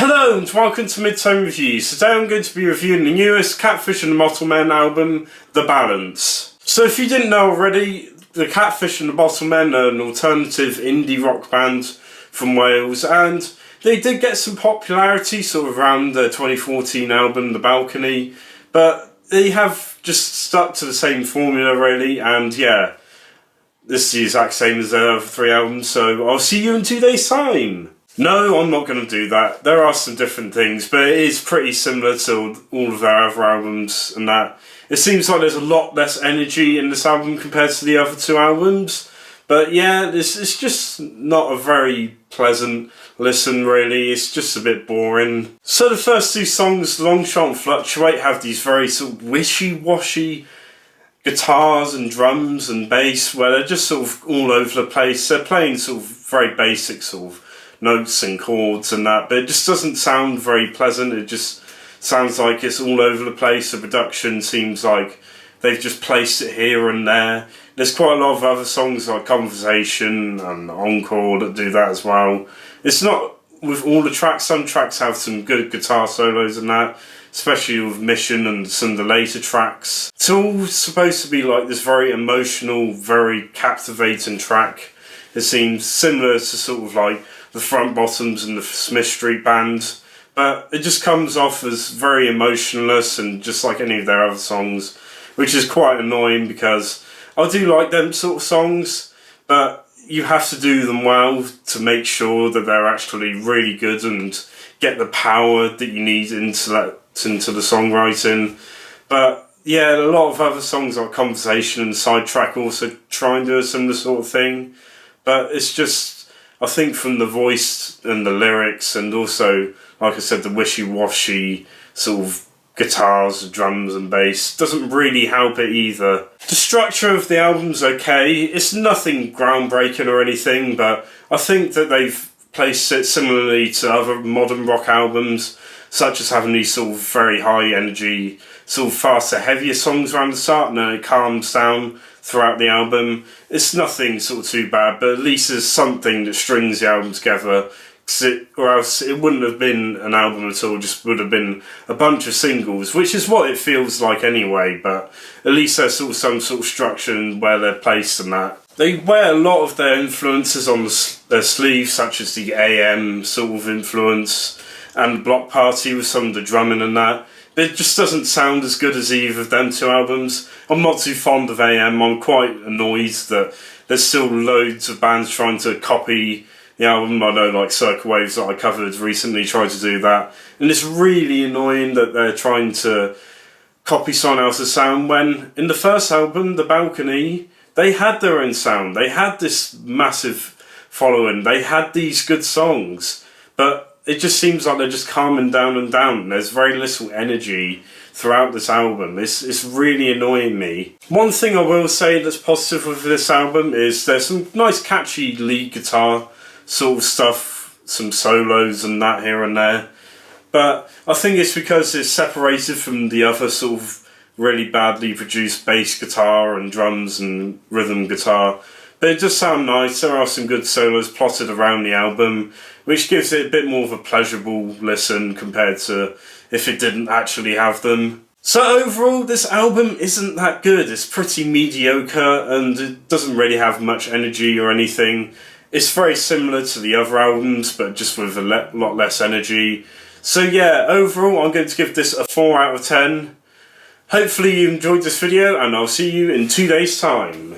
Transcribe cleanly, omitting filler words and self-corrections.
Hello and welcome to Midtone Reviews. Today I'm going to be reviewing the newest Catfish and the Bottlemen album, The Balance. So if you didn't know already, the Catfish and the Bottlemen are an alternative indie rock band from Wales, and they did get some popularity sort of around the 2014 album, The Balcony, but they have just stuck to the same formula really, and yeah, this is the exact same as their other three albums, so I'll see you in 2 days' time. No, I'm not going to do that. There are some different things, but it is pretty similar to all of their other albums and that. It seems like there's a lot less energy in this album compared to the other two albums. But yeah, it's just not a very pleasant listen really, it's just a bit boring. So the first two songs, Long Shot and Fluctuate, have these very sort of wishy-washy guitars and drums and bass where they're just sort of all over the place. They're playing sort of very basic sort of notes and chords and that, but it just doesn't sound very pleasant. It just sounds like it's all over the place. The production seems like they've just placed it here and there. There's quite a lot of other songs like Conversation and Encore that do that as well. It's not with all the tracks. Some tracks have some good guitar solos and that, especially with Mission and some of the later tracks. It's all supposed to be like this very emotional, very captivating track. It seems similar to sort of like the Front Bottoms and the Smith Street Band, but it just comes off as very emotionless and just like any of their other songs, which is quite annoying because I do like them sort of songs, but you have to do them well to make sure that they're actually really good and get the power that you need into the songwriting. But yeah, a lot of other songs like Conversation and Sidetrack also try and do a similar sort of thing, but it's just, I think from the voice and the lyrics and also, like I said, the wishy-washy sort of guitars, drums and bass doesn't really help it either. The structure of the album's okay. It's nothing groundbreaking or anything, but I think that they've placed it similarly to other modern rock albums, such as having these sort of very high energy, sort of faster, heavier songs around the start, and then it calms down throughout the album. It's nothing sort of too bad, but at least there's something that strings the album together, or else it wouldn't have been an album at all, just would have been a bunch of singles, which is what it feels like anyway, but at least there's sort of some sort of structure in where they're placed and that. They wear a lot of their influences on their sleeves, such as the AM sort of influence and Block Party with some of the drumming and that. But it just doesn't sound as good as either of them two albums. I'm not too fond of AM. I'm quite annoyed that there's still loads of bands trying to copy the album. I know like Circle Waves that I covered recently tried to do that. And it's really annoying that they're trying to copy someone else's sound when in the first album, The Balcony, they had their own sound. They had this massive following. They had these good songs. But it just seems like they're just calming down and down. There's very little energy throughout this album. It's really annoying me. One thing I will say that's positive with this album is there's some nice catchy lead guitar sort of stuff, some solos and that here and there. But I think it's because it's separated from the other sort of really badly produced bass guitar and drums and rhythm guitar. But it does sound nice. There are some good solos plotted around the album, which gives it a bit more of a pleasurable listen compared to if it didn't actually have them. So overall, this album isn't that good. It's pretty mediocre and it doesn't really have much energy or anything. It's very similar to the other albums, but just with a lot less energy. So yeah, overall, I'm going to give this a 4 out of 10. Hopefully you enjoyed this video, and I'll see you in 2 days' time.